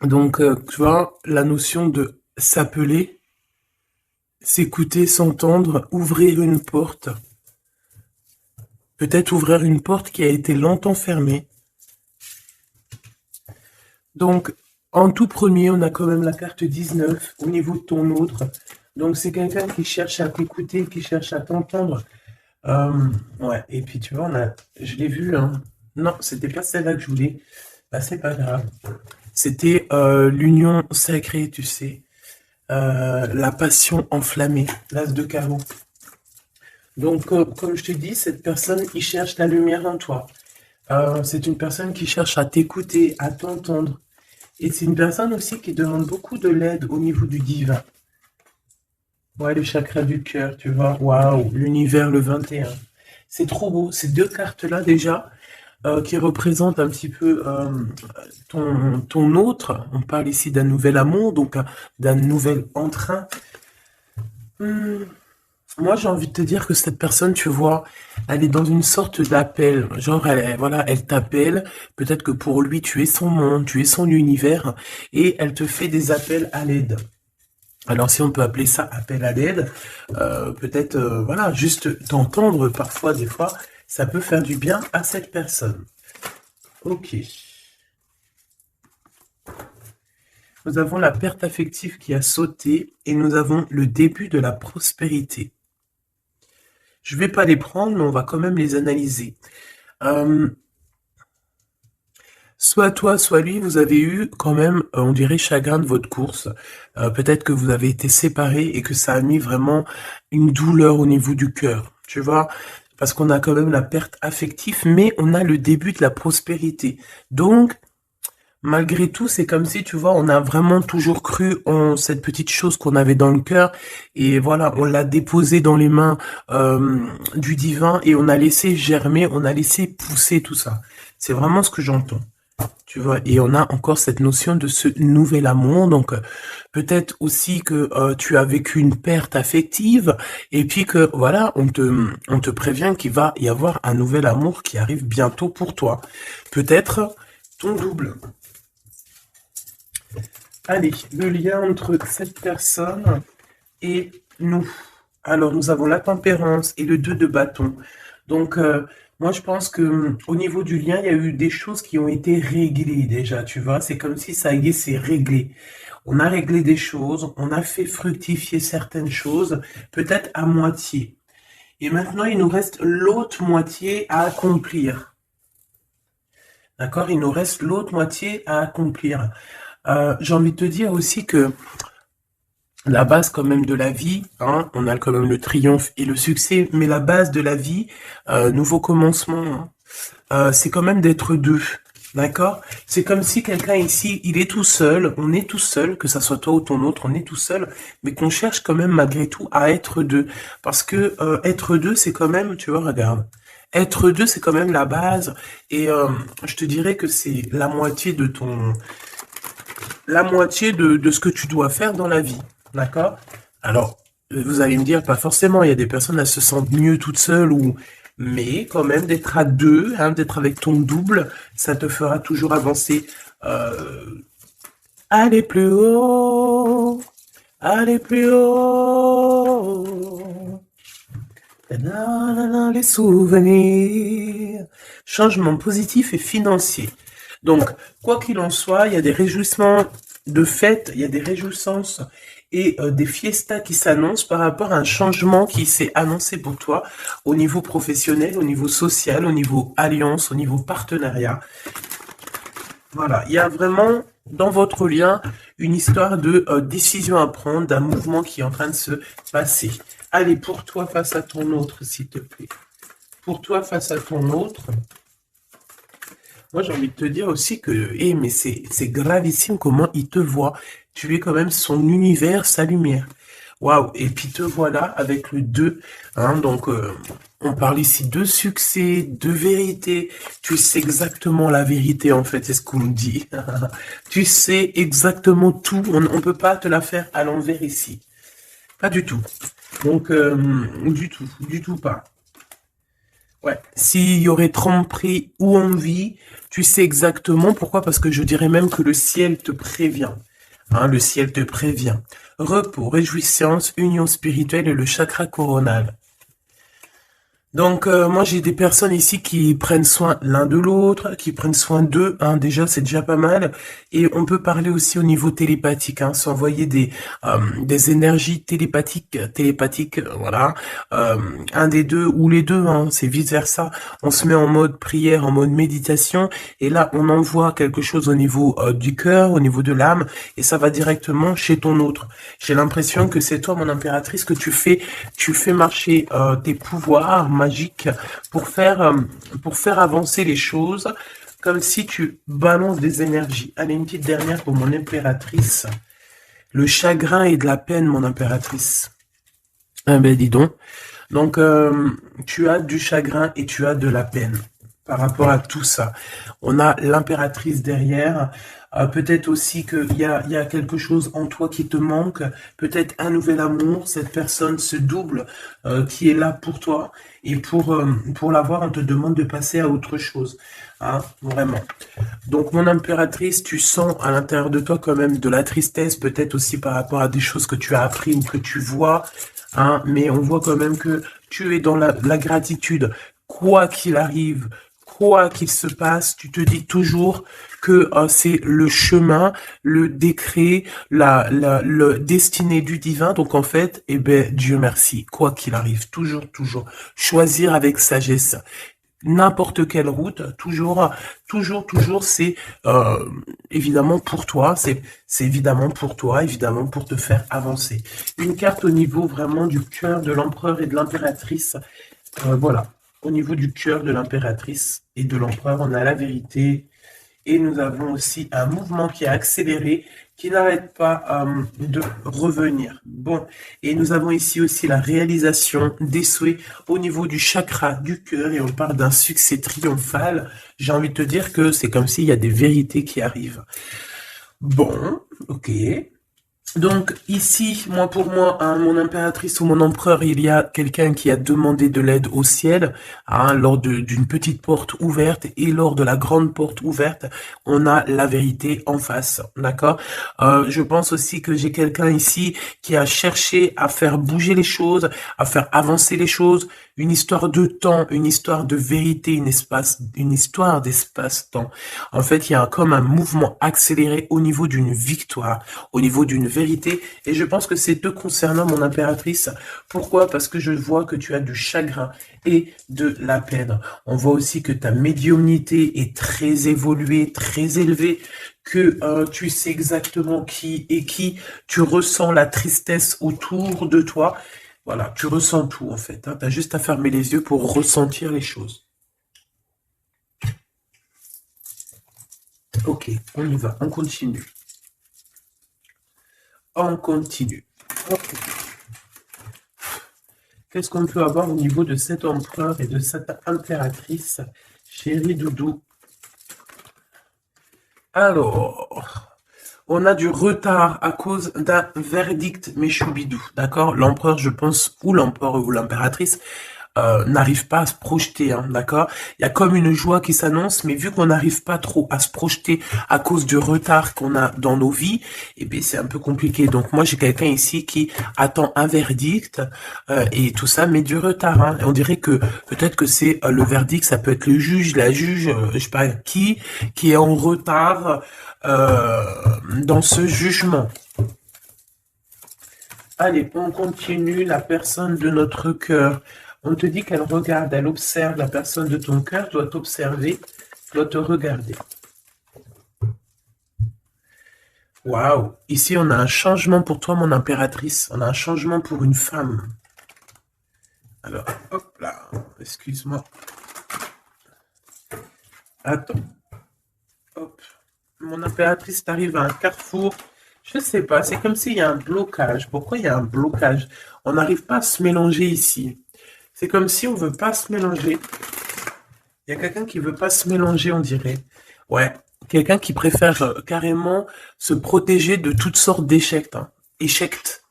Donc, tu vois, la notion de s'appeler, s'écouter, s'entendre, ouvrir une porte. Peut-être ouvrir une porte qui a été longtemps fermée. Donc, en tout premier, on a quand même la carte 19 au niveau de ton autre. Donc, c'est quelqu'un qui cherche à t'écouter, qui cherche à t'entendre. Ouais, et puis tu vois, je l'ai vu, hein. Non, c'était pas celle-là que je voulais. Bah, c'est pas grave. C'était l'union sacrée, tu sais. La passion enflammée, l'as de carreau. Donc, comme je te dis, cette personne, il cherche la lumière en toi. C'est une personne qui cherche à t'écouter, à t'entendre. Et c'est une personne aussi qui demande beaucoup de l'aide au niveau du divin. Ouais, le chakra du cœur, tu vois. Waouh, l'univers le 21. C'est trop beau. Ces deux cartes-là, déjà, qui représentent un petit peu ton autre. On parle ici d'un nouvel amour, donc d'un nouvel entrain. Hmm, Moi, j'ai envie de te dire que cette personne, tu vois, elle est dans une sorte d'appel. Genre, voilà, elle t'appelle. Peut-être que pour lui, tu es son monde, tu es son univers, et elle te fait des appels à l'aide. Alors, si on peut appeler ça appel à l'aide, peut-être, voilà, juste t'entendre parfois, des fois, ça peut faire du bien à cette personne. Ok. Nous avons la perte affective qui a sauté et nous avons le début de la prospérité. Je vais pas les prendre, mais on va quand même les analyser. Euh, Soit toi, soit lui, vous avez eu quand même, on dirait, chagrin de votre course. Peut-être que vous avez été séparés et que ça a mis vraiment une douleur au niveau du cœur. Tu vois, parce qu'on a quand même la perte affective, mais on a le début de la prospérité. Donc, malgré tout, c'est comme si, tu vois, on a vraiment toujours cru en cette petite chose qu'on avait dans le cœur et voilà, on l'a déposée dans les mains du divin et on a laissé germer, on a laissé pousser tout ça. C'est vraiment ce que j'entends. Tu vois, et on a encore cette notion de ce nouvel amour. Donc, peut-être aussi que tu as vécu une perte affective, et puis que voilà, on te prévient qu'il va y avoir un nouvel amour qui arrive bientôt pour toi. Peut-être ton double. Allez, le lien entre cette personne et nous. Alors, nous avons la tempérance et le 2 de bâton. Donc, moi, je pense que au niveau du lien, il y a eu des choses qui ont été réglées déjà, tu vois. C'est comme si ça y est, c'est réglé. On a réglé des choses, on a fait fructifier certaines choses, peut-être à moitié. Et maintenant, il nous reste l'autre moitié à accomplir. D'accord? Il nous reste l'autre moitié à accomplir. J'ai envie de te dire aussi que la base quand même de la vie, hein, on a quand même le triomphe et le succès, mais la base de la vie, nouveau commencement, hein, c'est quand même d'être deux. D'accord? C'est comme si quelqu'un ici, il est tout seul, on est tout seul, que ça soit toi ou ton autre, on est tout seul, mais qu'on cherche quand même malgré tout à être deux. Parce que être deux, c'est quand même, tu vois, regarde, être deux, c'est quand même la base. Et je te dirais que c'est la moitié de ce que tu dois faire dans la vie. D'accord? Alors, vous allez me dire, pas forcément, il y a des personnes, elles se sentent mieux toutes seules ou, mais quand même d'être à deux, hein, d'être avec ton double, ça te fera toujours avancer. Euh, Aller plus haut, aller plus haut. Les souvenirs. Changement positif et financier. Donc, quoi qu'il en soit, il y a des réjouissements de fêtes, il y a des réjouissances et des fiestas qui s'annoncent par rapport à un changement qui s'est annoncé pour toi au niveau professionnel, au niveau social, au niveau alliance, au niveau partenariat. Voilà, il y a vraiment dans votre lien une histoire de décision à prendre, d'un mouvement qui est en train de se passer. Allez, pour toi face à ton autre, s'il te plaît. Pour toi face à ton autre, moi j'ai envie de te dire aussi que, mais c'est gravissime comment il te voit. Tu es quand même son univers, sa lumière. Waouh, et puis te voilà avec le 2, hein, donc on parle ici de succès, de vérité. Tu sais exactement la vérité en fait, c'est ce qu'on me dit. Tu sais exactement tout, on ne peut pas te la faire à l'envers ici. Pas du tout. Donc, du tout pas. Ouais. S'il y aurait tromperie ou envie, tu sais exactement pourquoi, parce que je dirais même que le ciel te prévient. Hein, le ciel te prévient. Repos, réjouissance, union spirituelle et le chakra coronal. Donc, moi, j'ai des personnes ici qui prennent soin l'un de l'autre, qui prennent soin d'eux. Hein, déjà, c'est déjà pas mal. Et on peut parler aussi au niveau télépathique, hein, s'envoyer des énergies télépathiques, voilà. Euh, un des deux ou les deux, hein, c'est vice versa. On se met en mode prière, en mode méditation, et là, on envoie quelque chose au niveau du cœur, au niveau de l'âme, et ça va directement chez ton autre. J'ai l'impression que c'est toi, mon impératrice, que tu fais marcher tes pouvoirs magiques pour faire avancer les choses, comme si tu balances des énergies. Allez, une petite dernière pour mon impératrice. Le chagrin et de la peine, mon impératrice. Ah ben dis donc. Donc, tu as du chagrin et tu as de la peine par rapport à tout ça. On a l'impératrice derrière. Peut-être aussi qu'il y a quelque chose en toi qui te manque. Peut-être un nouvel amour. Cette personne se double qui est là pour toi. Et pour l'avoir, on te demande de passer à autre chose. Hein, vraiment. Donc, mon impératrice, tu sens à l'intérieur de toi quand même de la tristesse, peut-être aussi par rapport à des choses que tu as appris ou que tu vois. Hein, mais on voit quand même que tu es dans la gratitude. Quoi qu'il arrive, quoi qu'il se passe, tu te dis toujours que c'est le chemin, le décret, le destiné du divin. Donc en fait, eh ben, Dieu merci, quoi qu'il arrive, toujours, toujours, choisir avec sagesse. N'importe quelle route, toujours, c'est évidemment pour toi, c'est évidemment pour toi, évidemment pour te faire avancer. Une carte au niveau vraiment du cœur de l'empereur et de l'impératrice. Voilà, au niveau du cœur de l'impératrice et de l'empereur, on a la vérité. Et nous avons aussi un mouvement qui est accéléré, qui n'arrête pas de revenir. Bon, et nous avons ici aussi la réalisation des souhaits au niveau du chakra du cœur, et on parle d'un succès triomphal. J'ai envie de te dire que c'est comme s'il y a des vérités qui arrivent. Bon, ok. Donc ici, pour moi, hein, mon impératrice ou mon empereur, il y a quelqu'un qui a demandé de l'aide au ciel, hein, lors d'une petite porte ouverte, et lors de la grande porte ouverte, on a la vérité en face, d'accord. Je pense aussi que j'ai quelqu'un ici qui a cherché à faire bouger les choses, à faire avancer les choses, une histoire de temps, une histoire de vérité, une histoire d'espace-temps. En fait, il y a comme un mouvement accéléré au niveau d'une victoire, au niveau d'une vérité, et je pense que c'est te concernant, mon impératrice. Pourquoi? Parce que je vois que tu as du chagrin et de la peine. On voit aussi que ta médiumnité est très évoluée, très élevée, que tu sais exactement qui est qui, tu ressens la tristesse autour de toi. Voilà, tu ressens tout en fait. Hein. Tu as juste à fermer les yeux pour ressentir les choses. Ok, on y va, on continue. On continue. Ok. Qu'est-ce qu'on peut avoir au niveau de cet empereur et de cette impératrice, chérie Doudou? Alors, on a du retard à cause d'un verdict méchoubidou, d'accord? L'empereur, je pense, ou l'empereur ou l'impératrice, n'arrive pas à se projeter, hein, d'accord? Il y a comme une joie qui s'annonce, mais vu qu'on n'arrive pas trop à se projeter à cause du retard qu'on a dans nos vies, eh bien c'est un peu compliqué. Donc moi j'ai quelqu'un ici qui attend un verdict et tout ça, mais du retard. Hein. On dirait que peut-être que c'est le verdict, ça peut être le juge, la juge, je sais pas qui est en retard dans ce jugement. Allez, on continue. La personne de notre cœur. On te dit qu'elle regarde, elle observe. La personne de ton cœur doit t'observer, doit te regarder. Waouh! Ici, on a un changement pour toi, mon impératrice. On a un changement pour une femme. Alors, hop là. Excuse-moi. Attends. Hop. Mon impératrice t'arrive à un carrefour. Je sais pas, c'est comme s'il y a un blocage. Pourquoi il y a un blocage? On n'arrive pas à se mélanger ici. C'est comme si on veut pas se mélanger. Il y a quelqu'un qui veut pas se mélanger, on dirait. Ouais, quelqu'un qui préfère carrément se protéger de toutes sortes d'échecs. Hein. Échecs.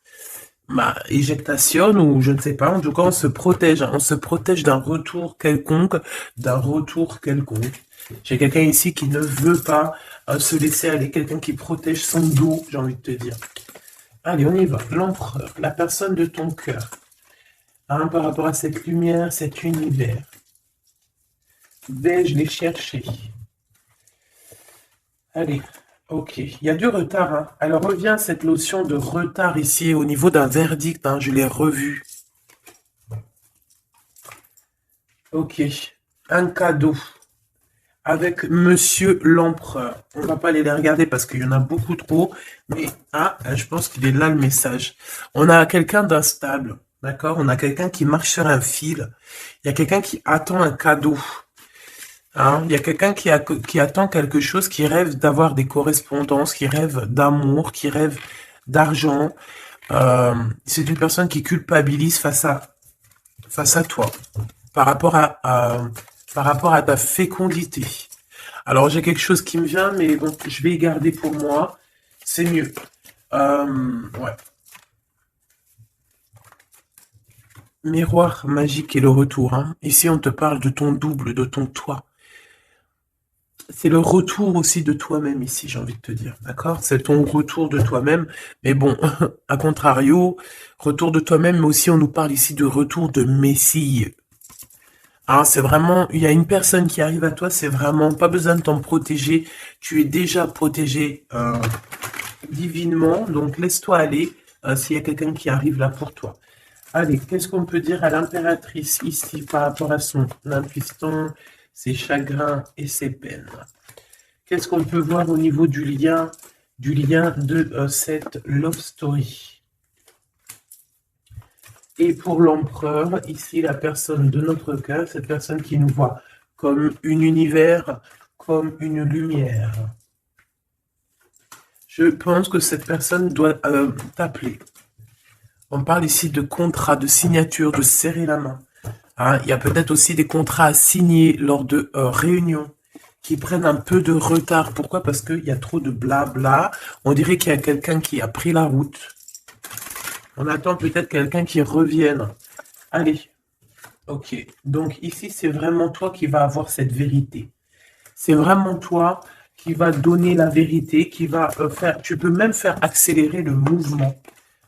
éjectation ou je ne sais pas. En tout cas, on se protège. On se protège d'un retour quelconque, d'un retour quelconque. J'ai quelqu'un ici qui ne veut pas se laisser aller, quelqu'un qui protège son dos, j'ai envie de te dire. Allez, on y va. L'empereur, la personne de ton cœur. Hein, par rapport à cette lumière, cet univers. Vais-je les chercher? Allez, ok. Il y a du retard. Hein. Alors, revient cette notion de retard ici au niveau d'un verdict. Hein, je l'ai revu. Ok. Un cadeau. Avec Monsieur l'Empereur. On va pas aller les regarder parce qu'il y en a beaucoup trop. Mais, je pense qu'il est là le message. On a quelqu'un d'instable. D'accord? On a quelqu'un qui marche sur un fil. Il y a quelqu'un qui attend un cadeau. Hein, il y a quelqu'un qui attend quelque chose, qui rêve d'avoir des correspondances, qui rêve d'amour, qui rêve d'argent. C'est une personne qui culpabilise face à toi, par rapport par rapport à ta fécondité. Alors j'ai quelque chose qui me vient, mais bon, je vais y garder pour moi. C'est mieux. Ouais. Miroir magique et le retour. Hein. Ici, on te parle de ton double, de ton toi. C'est le retour aussi de toi-même ici, j'ai envie de te dire, d'accord? C'est ton retour de toi-même, mais bon, à contrario, retour de toi-même, mais aussi on nous parle ici de retour de Messie. Hein, c'est vraiment, il y a une personne qui arrive à toi, c'est vraiment pas besoin de t'en protéger, tu es déjà protégé divinement, donc laisse-toi aller s'il y a quelqu'un qui arrive là pour toi. Allez, qu'est-ce qu'on peut dire à l'impératrice ici par rapport à son impuissance, ses chagrins et ses peines? Qu'est-ce qu'on peut voir au niveau du lien de cette love story? Et pour l'empereur, ici, la personne de notre cœur, cette personne qui nous voit comme un univers, comme une lumière. Je pense que cette personne doit t'appeler. On parle ici de contrat, de signature, de serrer la main. Hein, il y a peut-être aussi des contrats à signer lors de réunions qui prennent un peu de retard. Pourquoi? Parce qu'il y a trop de blabla. On dirait qu'il y a quelqu'un qui a pris la route. On attend peut-être quelqu'un qui revienne. Allez. Ok. Donc ici, c'est vraiment toi qui vas avoir cette vérité. C'est vraiment toi qui va donner la vérité, qui va faire... Tu peux même faire accélérer le mouvement,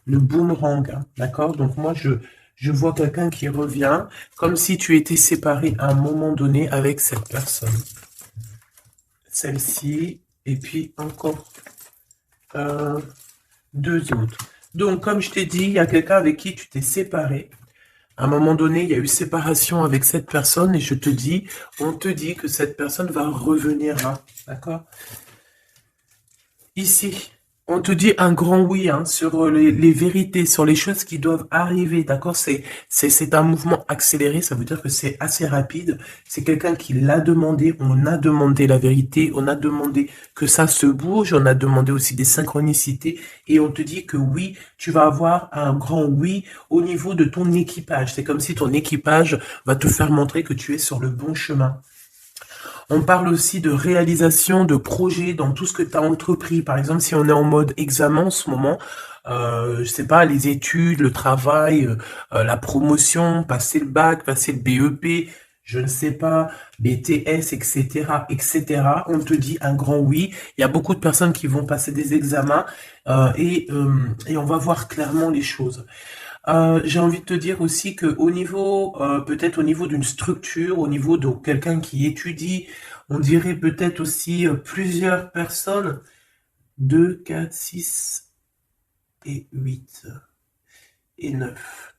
le boomerang. Hein, d'accord? Donc moi, je vois quelqu'un qui revient, comme si tu étais séparé à un moment donné avec cette personne. Celle-ci, et puis encore deux autres. Donc, comme je t'ai dit, il y a quelqu'un avec qui tu t'es séparé. À un moment donné, il y a eu séparation avec cette personne, et on te dit que cette personne va revenir là, d'accord? Ici, on te dit un grand oui hein, sur les vérités, sur les choses qui doivent arriver, d'accord? C'est un mouvement accéléré, ça veut dire que c'est assez rapide. C'est quelqu'un qui l'a demandé, on a demandé la vérité, on a demandé que ça se bouge, on a demandé aussi des synchronicités, et on te dit que oui, tu vas avoir un grand oui au niveau de ton équipage. C'est comme si ton équipage va te faire montrer que tu es sur le bon chemin. On parle aussi de réalisation de projets dans tout ce que tu as entrepris. Par exemple, si on est en mode examen en ce moment, je sais pas, les études, le travail, la promotion, passer le bac, passer le BEP, je ne sais pas, BTS, etc., etc. On te dit un grand oui. Il y a beaucoup de personnes qui vont passer des examens et on va voir clairement les choses. J'ai envie de te dire aussi que au niveau, peut-être au niveau d'une structure, au niveau de quelqu'un qui étudie, on dirait peut-être aussi plusieurs personnes, 2, 4, 6 et 8 et 9.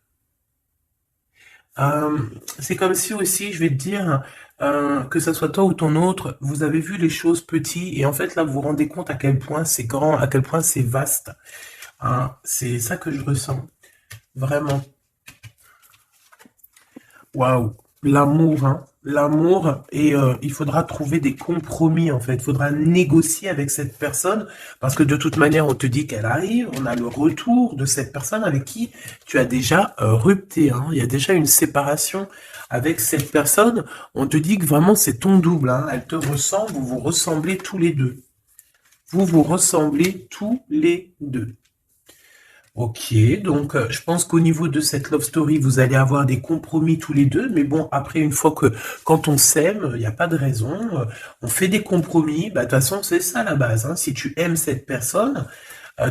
C'est comme si aussi, je vais te dire, que ça soit toi ou ton autre, vous avez vu les choses petites et en fait là vous vous rendez compte à quel point c'est grand, à quel point c'est vaste. Hein, c'est ça que je ressens. Vraiment. Waouh. L'amour, hein. L'amour, et il faudra trouver des compromis, en fait. Il faudra négocier avec cette personne, parce que de toute manière, on te dit qu'elle arrive, on a le retour de cette personne avec qui tu as déjà rupté, hein. Il y a déjà une séparation avec cette personne. On te dit que vraiment, c'est ton double, hein. Elle te ressemble, vous vous ressemblez tous les deux. Vous vous ressemblez tous les deux. Ok, donc je pense qu'au niveau de cette love story, vous allez avoir des compromis tous les deux, mais bon, après, une fois que quand on s'aime, il n'y a pas de raison, on fait des compromis, bah de toute façon, c'est ça la base, hein. Si tu aimes cette personne,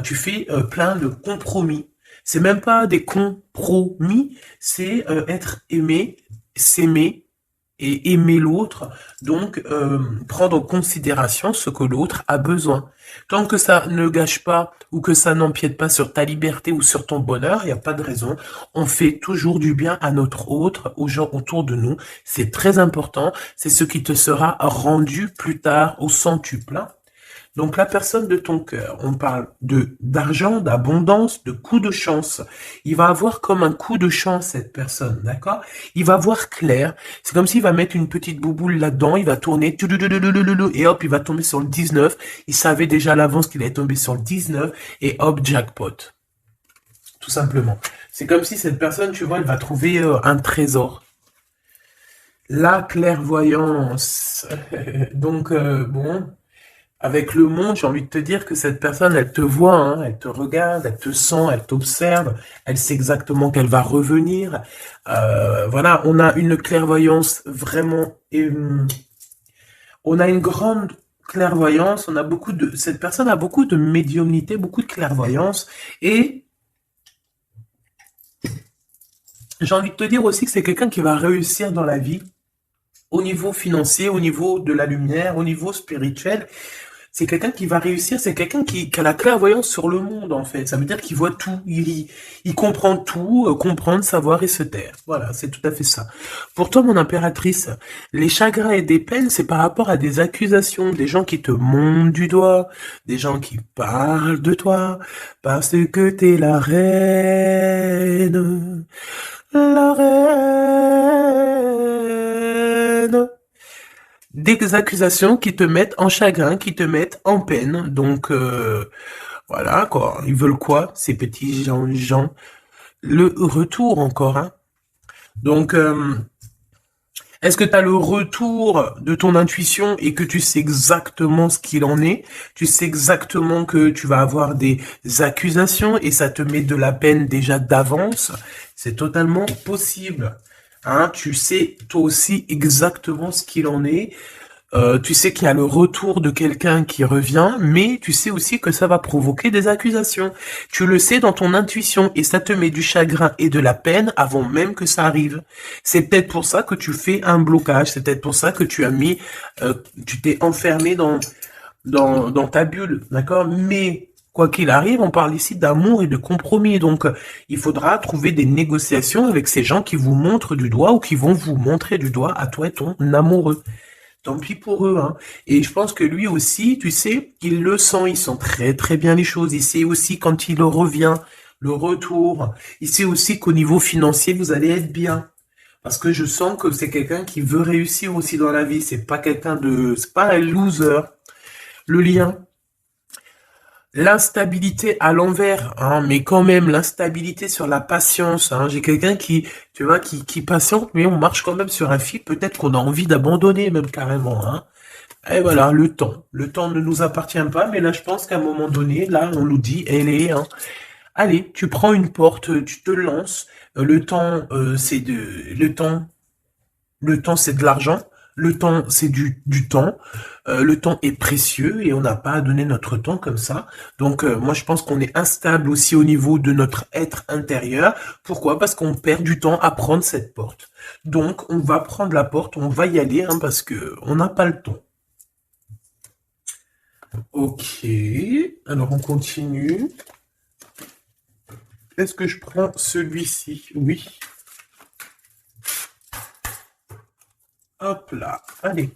tu fais plein de compromis. C'est même pas des compromis, c'est être aimé, s'aimer et aimer l'autre, donc prendre en considération ce que l'autre a besoin. Tant que ça ne gâche pas ou que ça n'empiète pas sur ta liberté ou sur ton bonheur, il n'y a pas de raison. On fait toujours du bien à notre autre, aux gens autour de nous. C'est très important. C'est ce qui te sera rendu plus tard au centuple. Donc la personne de ton cœur, on parle de d'argent, d'abondance, de coup de chance. Il va avoir comme un coup de chance cette personne, d'accord? Il va voir clair. C'est comme s'il va mettre une petite bouboule là-dedans, il va tourner, et hop, il va tomber sur le 19. Il savait déjà à l'avance qu'il allait tomber sur le 19, et hop, jackpot. Tout simplement. C'est comme si cette personne, tu vois, elle va trouver un trésor. La clairvoyance. Donc, bon, avec le monde, j'ai envie de te dire que cette personne, elle te voit, hein, elle te regarde, elle te sent, elle t'observe, elle sait exactement qu'elle va revenir. Voilà, on a une clairvoyance vraiment, on a une grande clairvoyance, on a beaucoup de, cette personne a beaucoup de médiumnité, beaucoup de clairvoyance, et j'ai envie de te dire aussi que c'est quelqu'un qui va réussir dans la vie, au niveau financier, au niveau de la lumière, au niveau spirituel. C'est quelqu'un qui va réussir, c'est quelqu'un qui a la clairvoyance sur le monde, en fait. Ça veut dire qu'il voit tout, il comprend tout, comprendre, savoir et se taire. Voilà, c'est tout à fait ça. Pour toi, mon impératrice, les chagrins et des peines, c'est par rapport à des accusations, des gens qui te montent du doigt, des gens qui parlent de toi, parce que t'es la reine, la reine. Des accusations qui te mettent en chagrin, qui te mettent en peine. Donc, voilà, quoi. Ils veulent quoi, ces petits gens? Le retour encore, hein. Donc, est-ce que tu as le retour de ton intuition et que tu sais exactement ce qu'il en est? Tu sais exactement que tu vas avoir des accusations et ça te met de la peine déjà d'avance? C'est totalement possible. Hein, tu sais toi aussi exactement ce qu'il en est. Tu sais qu'il y a le retour de quelqu'un qui revient, mais tu sais aussi que ça va provoquer des accusations. Tu le sais dans ton intuition et ça te met du chagrin et de la peine avant même que ça arrive. C'est peut-être pour ça que tu fais un blocage, c'est peut-être pour ça que tu as mis, tu t'es enfermé dans ta bulle, d'accord? Mais quoi qu'il arrive, on parle ici d'amour et de compromis. Donc, il faudra trouver des négociations avec ces gens qui vous montrent du doigt ou qui vont vous montrer du doigt à toi et ton amoureux. Tant pis pour eux, hein. Et je pense que lui aussi, tu sais, il le sent, il sent très très bien les choses. Il sait aussi quand il revient, le retour. Il sait aussi qu'au niveau financier, vous allez être bien. Parce que je sens que c'est quelqu'un qui veut réussir aussi dans la vie. C'est pas quelqu'un de, c'est pas un loser. Le lien. L'instabilité à l'envers, hein, mais quand même l'instabilité sur la patience. Hein. J'ai quelqu'un qui, tu vois, qui patiente, mais on marche quand même sur un fil. Peut-être qu'on a envie d'abandonner même carrément. Hein. Et voilà, le temps. Le temps ne nous appartient pas, mais là, je pense qu'à un moment donné, là, on nous dit, elle est, hein, allez, tu prends une porte, tu te lances. Le temps, c'est de, le temps, c'est de l'argent. Le temps, c'est du temps. Le temps est précieux et on n'a pas à donner notre temps comme ça. Donc, moi, je pense qu'on est instable aussi au niveau de notre être intérieur. Pourquoi? Parce qu'on perd du temps à prendre cette porte. Donc, on va prendre la porte, on va y aller, hein, parce que on n'a pas le temps. Ok. Alors, on continue. Est-ce que je prends celui-ci? Oui. Hop là. Allez.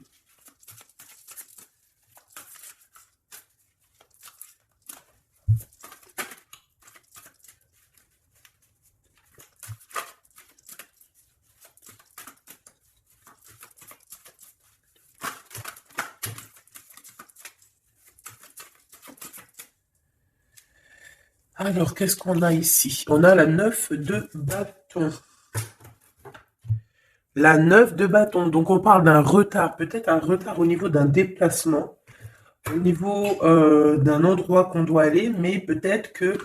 Alors, qu'est-ce qu'on a ici? On a la 9 de bâton. La 9 de bâton. Donc, on parle d'un retard. Peut-être un retard au niveau d'un déplacement. Au niveau d'un endroit qu'on doit aller. Mais peut-être que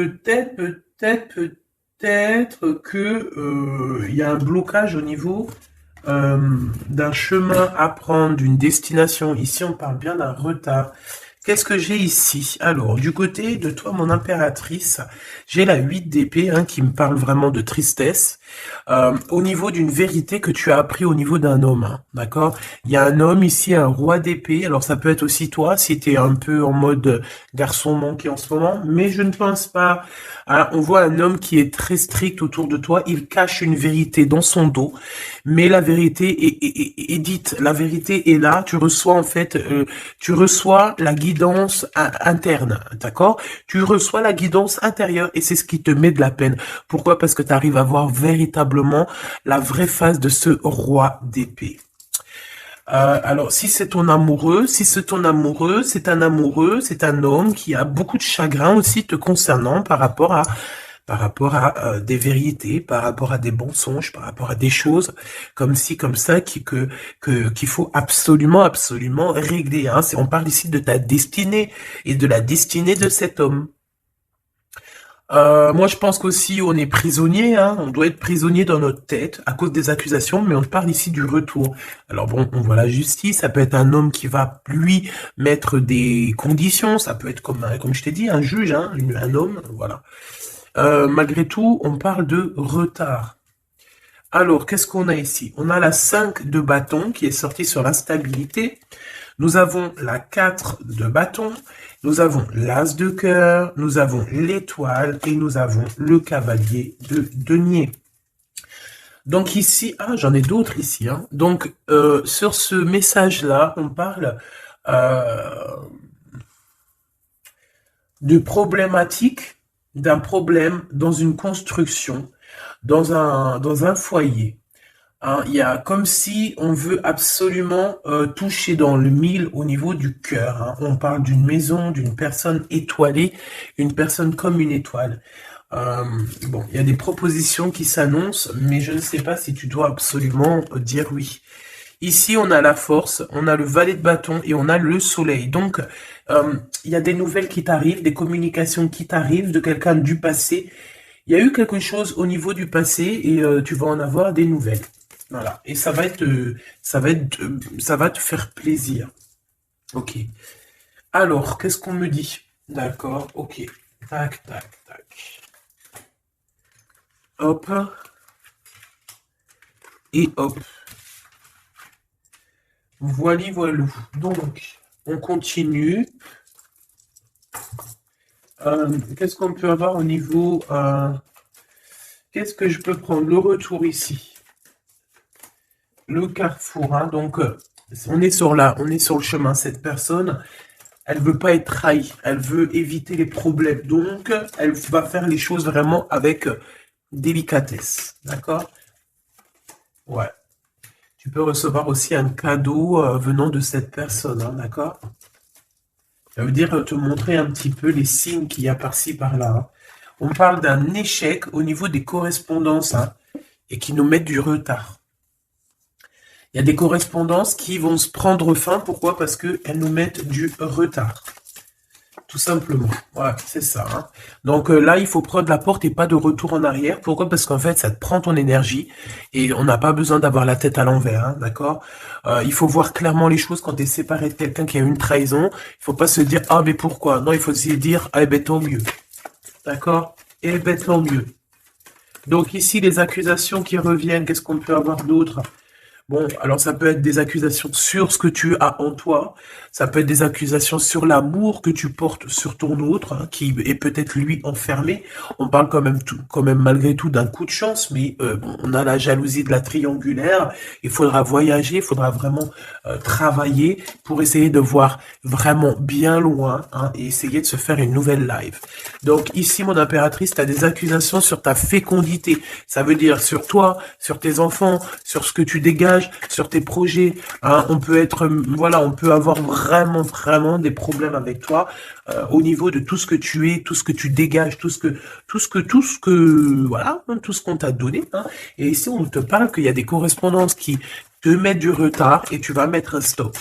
peut-être que il y a un blocage au niveau d'un chemin à prendre, d'une destination. Ici, on parle bien d'un retard. Qu'est-ce que j'ai ici? Alors, du côté de toi, mon impératrice, j'ai la 8 d'épée, hein, qui me parle vraiment de tristesse, au niveau d'une vérité que tu as appris au niveau d'un homme, hein, d'accord? Il y a un homme ici, un roi d'épée, alors ça peut être aussi toi, si tu es un peu en mode garçon manqué en ce moment, mais je ne pense pas. Alors, on voit un homme qui est très strict autour de toi, il cache une vérité dans son dos, mais la vérité est dite, la vérité est là, tu reçois en fait, tu reçois la guidance interne, d'accord? Tu reçois la guidance intérieure et c'est ce qui te met de la peine. Pourquoi? Parce que tu arrives à voir véritablement la vraie face de ce roi d'épée. Alors, si c'est ton amoureux, c'est un amoureux, c'est un homme qui a beaucoup de chagrin aussi te concernant par rapport à des vérités, par rapport à des mensonges, par rapport à des choses comme ci, comme ça, qu'il faut absolument régler. Hein. On parle ici de ta destinée et de la destinée de cet homme. Moi, je pense qu'aussi on est prisonnier, hein, on doit être prisonnier dans notre tête à cause des accusations, mais on parle ici du retour. Alors bon, on voit la justice, ça peut être un homme qui va, lui, mettre des conditions, ça peut être comme je t'ai dit, un juge, hein, un homme, voilà. Malgré tout, on parle de retard. Alors, qu'est-ce qu'on a ici? On a la 5 de bâton qui est sortie sur l'instabilité. Nous avons la 4 de bâton, nous avons l'as de cœur, nous avons l'étoile et nous avons le cavalier de denier. Donc ici, j'en ai d'autres ici. Hein. Donc sur ce message-là, on parle de problématique, d'un problème dans une construction, dans un foyer. Hein, il y a comme si on veut absolument toucher dans le mille au niveau du cœur. Hein. On parle d'une maison, d'une personne étoilée, une personne comme une étoile. Bon, il y a des propositions qui s'annoncent, mais je ne sais pas si tu dois absolument dire oui. Ici, on a la force, on a le valet de bâton et on a le soleil. Donc, il y a des nouvelles qui t'arrivent, des communications qui t'arrivent de quelqu'un du passé. Il y a eu quelque chose au niveau du passé et tu vas en avoir des nouvelles. Voilà. Et ça va te faire plaisir. Ok. Alors, qu'est-ce qu'on me dit? D'accord. Ok. Tac, tac, tac. Hop. Et hop. Voili, voilou. Donc, on continue. Qu'est-ce qu'on peut avoir au niveau... qu'est-ce que je peux prendre? Le retour ici. Le carrefour, hein, donc on est sur le chemin. Cette personne, elle veut pas être trahie, elle veut éviter les problèmes, donc elle va faire les choses vraiment avec délicatesse, d'accord? Ouais. Tu peux recevoir aussi un cadeau venant de cette personne, hein, d'accord? Ça veut dire te montrer un petit peu les signes qu'il y a par-ci, par-là. Hein. On parle d'un échec au niveau des correspondances, hein, et qui nous mettent du retard. Il y a des correspondances qui vont se prendre fin. Pourquoi? Parce qu'elles nous mettent du retard. Tout simplement. Voilà, c'est ça. Hein. Donc là, il faut prendre la porte et pas de retour en arrière. Pourquoi? Parce qu'en fait, ça te prend ton énergie et on n'a pas besoin d'avoir la tête à l'envers. Hein, d'accord? Il faut voir clairement les choses quand tu es séparé de quelqu'un qui a une trahison. Il faut pas se dire « Ah, mais pourquoi ?» Non, il faut se dire « Ah, ben tant mieux. » D'accord? Eh ben tant mieux. Donc ici, les accusations qui reviennent, qu'est-ce qu'on peut avoir d'autre? Bon, alors ça peut être des accusations sur ce que tu as en toi, ça peut être des accusations sur l'amour que tu portes sur ton autre, hein, qui est peut-être lui enfermé. On parle quand même malgré tout d'un coup de chance, mais on a la jalousie de la triangulaire. Il faudra voyager, il faudra vraiment travailler pour essayer de voir vraiment bien loin, hein, et essayer de se faire une nouvelle live. Donc ici, mon impératrice, tu as des accusations sur ta fécondité. Ça veut dire sur toi, sur tes enfants, sur ce que tu dégages, sur tes projets, hein, on peut être, voilà, on peut avoir vraiment des problèmes avec toi au niveau de tout ce que tu es, tout ce que tu dégages, tout ce que, voilà, tout ce qu'on t'a donné. Hein. Et ici, on te parle qu'il y a des correspondances qui te mettent du retard et tu vas mettre un stop.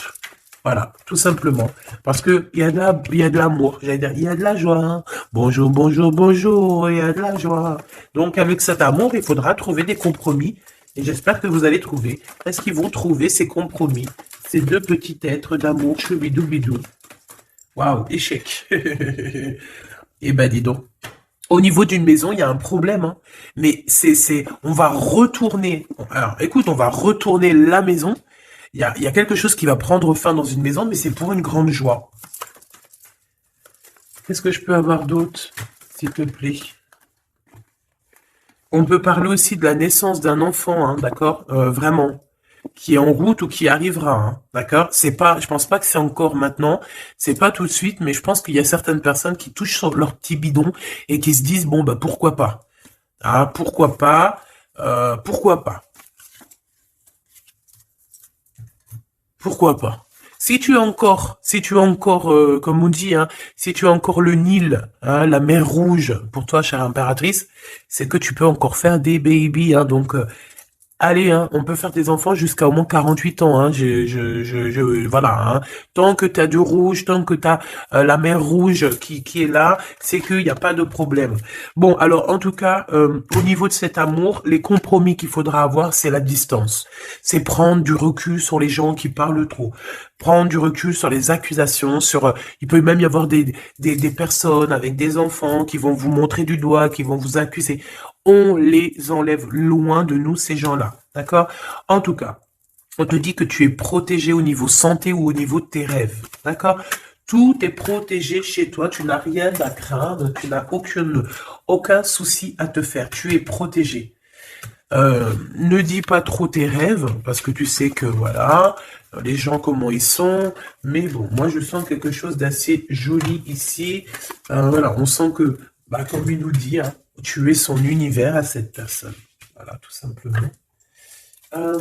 Voilà, tout simplement. Parce que il y a de l'amour, j'allais dire, il y a de la joie. Hein. Bonjour, bonjour, bonjour, il y a de la joie. Donc, avec cet amour, il faudra trouver des compromis. Et j'espère que vous allez trouver. Est-ce qu'ils vont trouver ces compromis? Ces deux petits êtres d'amour, choubidou bidou. Waouh, échec. Eh ben, dis donc. Au niveau d'une maison, il y a un problème, hein. Mais on va retourner. Alors, écoute, on va retourner la maison. Il y a quelque chose qui va prendre fin dans une maison, mais c'est pour une grande joie. Qu'est-ce que je peux avoir d'autre, s'il te plaît? On peut parler aussi de la naissance d'un enfant, hein, d'accord? Vraiment, qui est en route ou qui arrivera, hein, d'accord? C'est pas, je pense pas que c'est encore maintenant, c'est pas tout de suite, mais je pense qu'il y a certaines personnes qui touchent sur leur petit bidon et qui se disent bon bah pourquoi pas? Ah pourquoi pas? Pourquoi pas? Pourquoi pas? Si tu as encore, comme on dit, hein, si tu as encore le Nil, hein, la mer Rouge, pour toi, chère impératrice, c'est que tu peux encore faire des babies, hein, donc allez, hein, on peut faire des enfants jusqu'à au moins 48 ans. Hein, voilà. Hein. Tant que tu as du rouge, tant que tu as la mer rouge qui est là, c'est qu'il n'y a pas de problème. Bon, alors en tout cas, au niveau de cet amour, les compromis qu'il faudra avoir, c'est la distance. C'est prendre du recul sur les gens qui parlent trop. Prendre du recul sur les accusations, il peut même y avoir des personnes avec des enfants qui vont vous montrer du doigt, qui vont vous accuser. On les enlève loin de nous, ces gens-là. D'accord? En tout cas, on te dit que tu es protégé au niveau santé ou au niveau de tes rêves. D'accord? Tout est protégé chez toi. Tu n'as rien à craindre. Tu n'as aucun souci à te faire. Tu es protégé. Ne dis pas trop tes rêves, parce que tu sais que, voilà, les gens, comment ils sont. Mais bon, moi, je sens quelque chose d'assez joli ici. Voilà, on sent que, bah, comme il nous dit, hein, tu es son univers à cette personne. Voilà, tout simplement. Euh,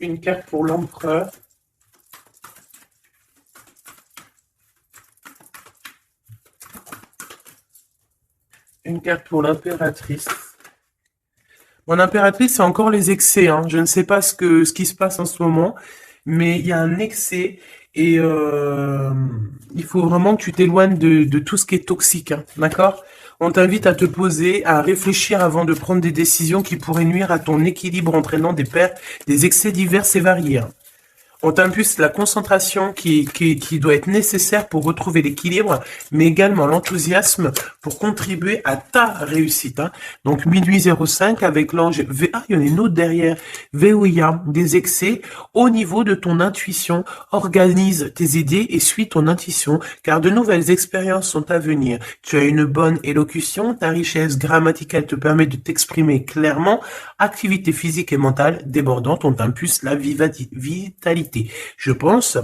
une carte pour l'empereur. Une carte pour l'impératrice. Mon impératrice, c'est encore les excès. Hein. Je ne sais pas ce qui se passe en ce moment, mais il y a un excès et il faut vraiment que tu t'éloignes de tout ce qui est toxique. Hein. D'accord? On t'invite à te poser, à réfléchir avant de prendre des décisions qui pourraient nuire à ton équilibre, entraînant des excès divers et variés. Hein. On t'impulse la concentration qui doit être nécessaire pour retrouver l'équilibre, mais également l'enthousiasme pour contribuer à ta réussite. Hein. Donc, minuit 05 avec l'ange V. Ah, il y en a une autre derrière. Veoya, des excès au niveau de ton intuition. Organise tes idées et suis ton intuition, car de nouvelles expériences sont à venir. Tu as une bonne élocution, ta richesse grammaticale te permet de t'exprimer clairement. Activité physique et mentale débordante, on t'impulse la vitalité. Je pense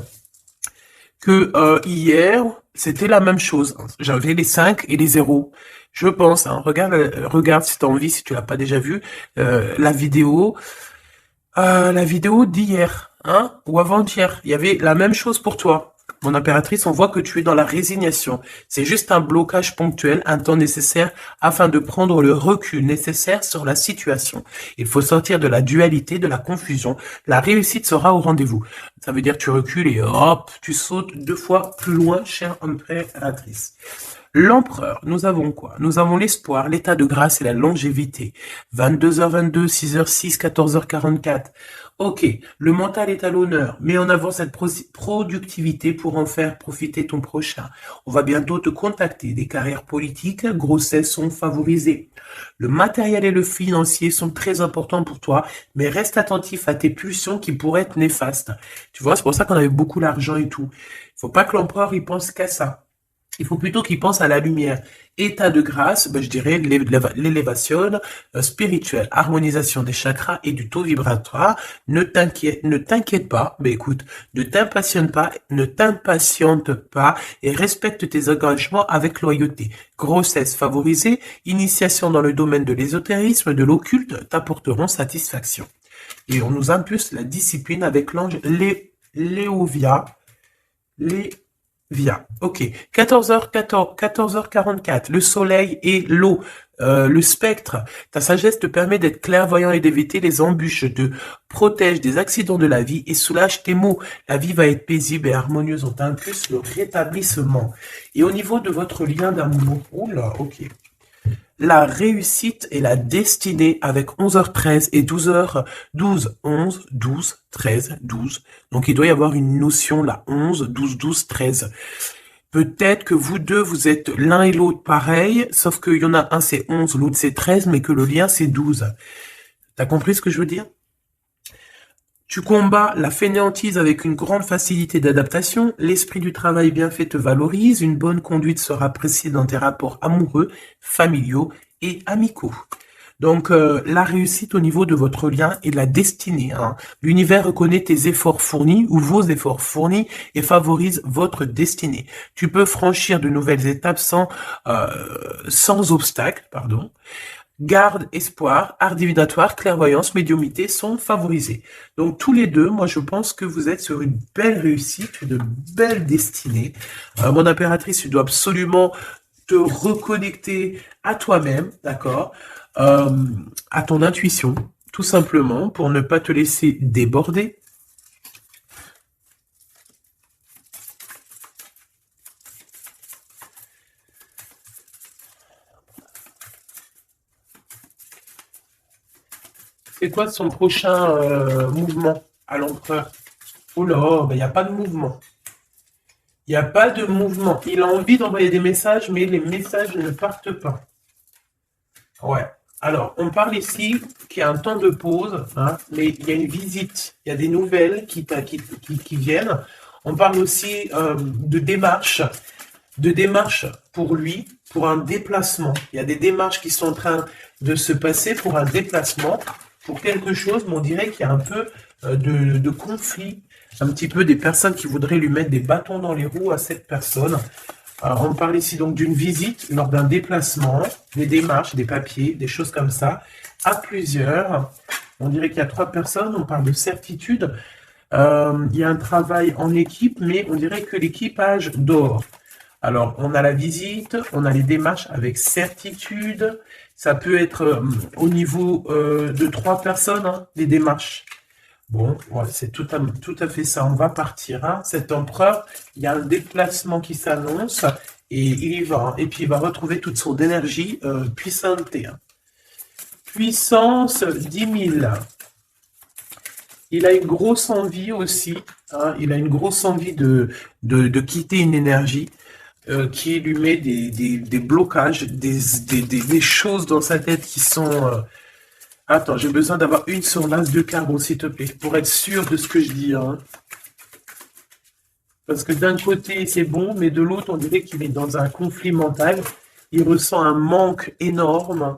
que hier, c'était la même chose. J'avais les 5 et les 0. Je pense, hein, regarde si tu as envie, si tu l'as pas déjà vu, la vidéo d'hier, hein, ou avant-hier. Il y avait la même chose pour toi. Mon impératrice, on voit que tu es dans la résignation. C'est juste un blocage ponctuel, un temps nécessaire afin de prendre le recul nécessaire sur la situation. Il faut sortir de la dualité, de la confusion. La réussite sera au rendez-vous. Ça veut dire que tu recules et hop, tu sautes 2 fois plus loin, chère impératrice. L'empereur, nous avons quoi? Nous avons l'espoir, l'état de grâce et la longévité. 22h22, 6h06, 14h44. Ok, le mental est à l'honneur. Mets en avant cette productivité pour en faire profiter ton prochain. On va bientôt te contacter. Des carrières politiques, grossesses sont favorisées. Le matériel et le financier sont très importants pour toi, mais reste attentif à tes pulsions qui pourraient être néfastes. Tu vois, c'est pour ça qu'on avait beaucoup d'argent et tout. Il faut pas que l'empereur y pense qu'à ça. Il faut plutôt qu'il pense à la lumière. État de grâce, ben je dirais l'élévation spirituelle, harmonisation des chakras et du taux vibratoire. Ne t'inquiète pas, ben écoute, ne t'impatiente pas et respecte tes engagements avec loyauté. Grossesse favorisée, initiation dans le domaine de l'ésotérisme, de l'occulte t'apporteront satisfaction. Et on nous impulse la discipline avec l'ange Léovia. Via. Ok. 14h44. Le soleil et l'eau. Le spectre. Ta sagesse te permet d'être clairvoyant et d'éviter les embûches, te protège des accidents de la vie et soulage tes maux. La vie va être paisible et harmonieuse. On t'impulse le rétablissement. Et au niveau de votre lien d'amour, oula, ok. La réussite et la destinée avec 11h13 et 12h12, 11, 12, 13, 12. Donc il doit y avoir une notion là, 11, 12, 12, 13. Peut-être que vous deux, vous êtes l'un et l'autre pareil, sauf qu'il y en a un c'est 11, l'autre c'est 13, mais que le lien c'est 12. T'as compris ce que je veux dire? Tu combats la fainéantise avec une grande facilité d'adaptation, l'esprit du travail bien fait te valorise, une bonne conduite sera appréciée dans tes rapports amoureux, familiaux et amicaux. Donc la réussite au niveau de votre lien et de la destinée. Hein. L'univers reconnaît tes efforts fournis ou vos efforts fournis et favorise votre destinée. Tu peux franchir de nouvelles étapes sans obstacle, pardon. Garde, espoir, art divinatoire, clairvoyance, médiumnité sont favorisés. Donc tous les deux, moi je pense que vous êtes sur une belle réussite, une belle destinée. Mon impératrice, tu dois absolument te reconnecter à toi-même, d'accord, à ton intuition, tout simplement, pour ne pas te laisser déborder. C'est quoi son prochain mouvement à l'empereur? Oh là, il n'y a pas de mouvement. Il n'y a pas de mouvement. Il a envie d'envoyer des messages, mais les messages ne partent pas. Ouais. Alors, on parle ici qu'il y a un temps de pause, hein, mais il y a une visite, il y a des nouvelles qui viennent. On parle aussi de démarches pour lui, pour un déplacement. Il y a des démarches qui sont en train de se passer pour un déplacement, pour quelque chose, mais on dirait qu'il y a un peu de conflit, un petit peu des personnes qui voudraient lui mettre des bâtons dans les roues à cette personne. Alors, on parle ici donc d'une visite lors d'un déplacement, des démarches, des papiers, des choses comme ça, à plusieurs. On dirait qu'il y a 3 personnes, on parle de certitude. Il y a un travail en équipe, mais on dirait que l'équipage dort. Alors, on a la visite, on a les démarches avec certitude. Ça peut être au niveau de 3 personnes, hein, les démarches. Bon, ouais, c'est tout à fait ça. On va partir. Hein. Cet empereur, il y a un déplacement qui s'annonce et il y va. Hein. Et puis, il va retrouver toute son énergie puissante. Hein. Puissance 10 000. Il a une grosse envie aussi. Hein. Il a une grosse envie de quitter une énergie qui lui met des blocages, des choses dans sa tête qui sont... Attends, j'ai besoin d'avoir une sur l'as de carreau, s'il te plaît, pour être sûr de ce que je dis. Hein. Parce que d'un côté, c'est bon, mais de l'autre, on dirait qu'il est dans un conflit mental. Il ressent un manque énorme.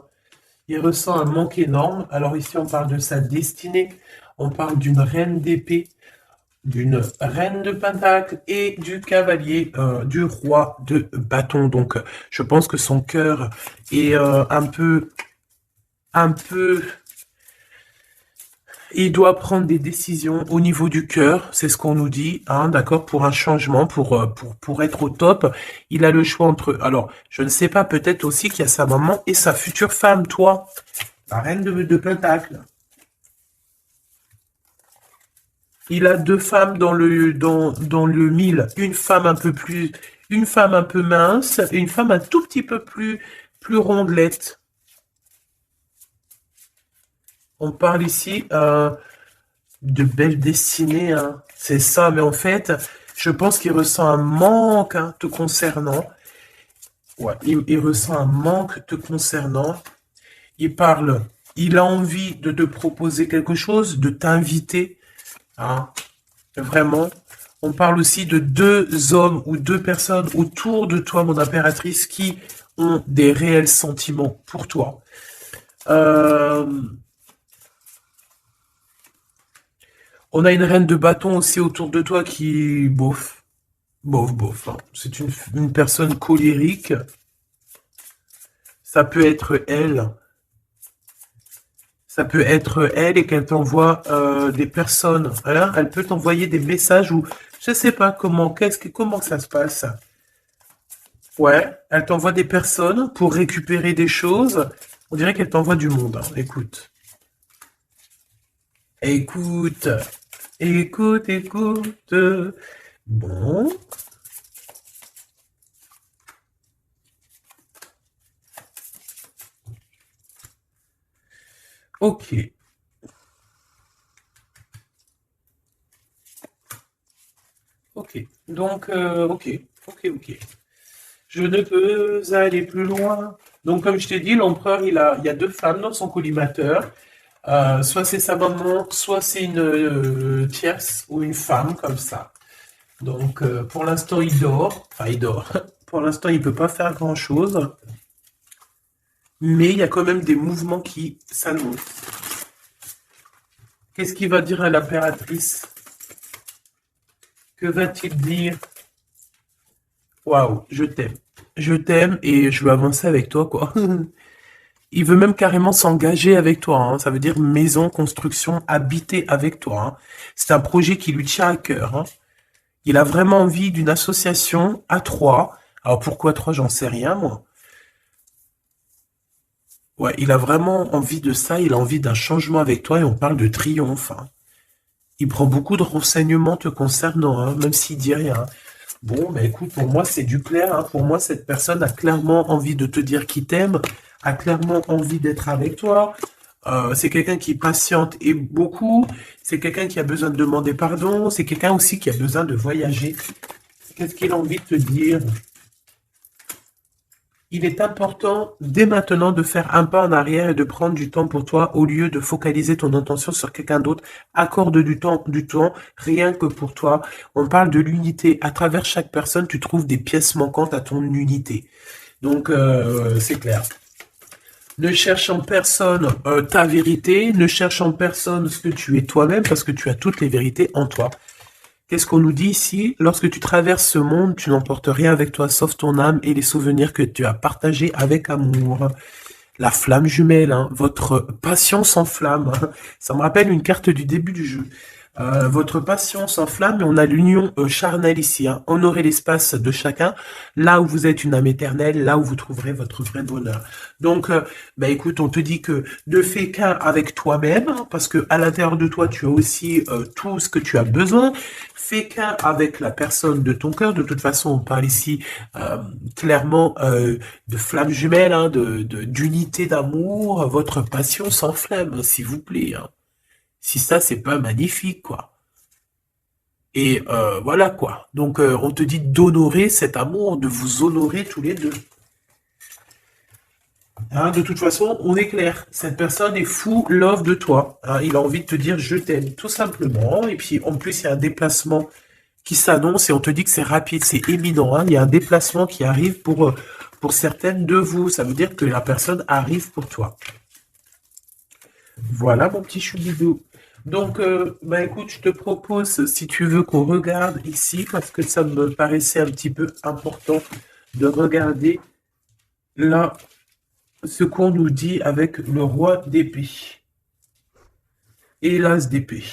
Il ressent un manque énorme. Alors ici, on parle de sa destinée. On parle d'une reine d'épée, d'une reine de pentacle et du cavalier, du roi de bâton. Donc, je pense que son cœur est un peu... Il doit prendre des décisions au niveau du cœur, c'est ce qu'on nous dit, hein, d'accord, pour un changement, pour être au top. Il a le choix entre... Alors, je ne sais pas, peut-être aussi qu'il y a sa maman et sa future femme, toi, la reine de Pentacle. Il a 2 femmes dans le 1000. Une femme un peu mince et une femme un tout petit peu plus rondelette. On parle ici de belle destinée, hein. C'est ça, mais en fait, je pense qu'il ressent un manque hein, te concernant. Ouais, il ressent un manque te concernant. Il a envie de te proposer quelque chose, de t'inviter. Hein, vraiment. On parle aussi de 2 hommes ou 2 personnes autour de toi, mon impératrice, qui ont des réels sentiments pour toi. On a une reine de bâton aussi autour de toi qui, bof. Hein. C'est une personne colérique. Ça peut être elle. Ça peut être elle et qu'elle t'envoie des personnes. Hein. Elle peut t'envoyer des messages où Je sais pas comment ça se passe. Ouais, elle t'envoie des personnes pour récupérer des choses. On dirait qu'elle t'envoie du monde, hein. Écoute. Écoute. Écoute, écoute. Bon. Ok. Ok. Donc, ok. Ok, ok. Je ne peux aller plus loin. Donc, comme je t'ai dit, l'empereur, il y a deux femmes dans son collimateur. Soit c'est sa maman, soit c'est une tierce ou une femme comme ça. Donc, pour l'instant, il dort. Enfin, il dort. Pour l'instant, il peut pas faire grand-chose. Mais il y a quand même des mouvements qui s'annoncent. Qu'est-ce qu'il va dire à l'impératrice? Que va-t-il dire? Waouh, je t'aime. Je t'aime et je veux avancer avec toi, quoi. Il veut même carrément s'engager avec toi, hein. Ça veut dire maison, construction, habiter avec toi, hein. C'est un projet qui lui tient à cœur, hein. Il a vraiment envie d'une association à trois. Alors pourquoi trois, j'en sais rien, moi. Ouais, il a vraiment envie de ça, il a envie d'un changement avec toi et on parle de triomphe, hein. Il prend beaucoup de renseignements te concernant, hein, même s'il dit rien. Bon, bah écoute, pour moi, c'est du clair, hein. Pour moi, cette personne a clairement envie de te dire qu'il t'aime, a clairement envie d'être avec toi. C'est quelqu'un qui patiente et beaucoup. C'est quelqu'un qui a besoin de demander pardon. C'est quelqu'un aussi qui a besoin de voyager. Qu'est-ce qu'il a envie de te dire? Il est important dès maintenant de faire un pas en arrière et de prendre du temps pour toi au lieu de focaliser ton attention sur quelqu'un d'autre. Accorde du temps rien que pour toi. On parle de l'unité. À travers chaque personne, tu trouves des pièces manquantes à ton unité. Donc, c'est clair. Ne cherche en personne ta vérité, ne cherche en personne ce que tu es toi-même parce que tu as toutes les vérités en toi. Qu'est-ce qu'on nous dit ici? Lorsque tu traverses ce monde, tu n'emportes rien avec toi sauf ton âme et les souvenirs que tu as partagés avec amour. La flamme jumelle, hein, votre passion s'enflamme. Ça me rappelle une carte du début du jeu. Votre passion s'enflamme et on a l'union charnelle ici, hein. Honorez l'espace de chacun, là où vous êtes une âme éternelle, là où vous trouverez votre vrai bonheur. Donc, bah écoute, on te dit que ne fais qu'un avec toi-même, hein, parce que à l'intérieur de toi, tu as aussi tout ce que tu as besoin. Fais qu'un avec la personne de ton cœur. De toute façon, on parle ici clairement de flamme jumelle, hein, d'unité d'amour. Votre passion s'enflamme, s'il vous plaît, hein. Si ça, c'est pas magnifique, quoi. Et voilà, quoi. Donc, on te dit d'honorer cet amour, de vous honorer tous les deux. Hein, de toute façon, on est clair. Cette personne est fou love de toi, hein. Il a envie de te dire je t'aime, tout simplement. Et puis, en plus, il y a un déplacement qui s'annonce et on te dit que c'est rapide, c'est éminent, hein. Il y a un déplacement qui arrive pour certaines de vous. Ça veut dire que la personne arrive pour toi. Voilà, mon petit choubidou. Donc, bah écoute, je te propose, si tu veux, qu'on regarde ici, parce que ça me paraissait un petit peu important de regarder là ce qu'on nous dit avec le roi d'épée et l'as d'épée.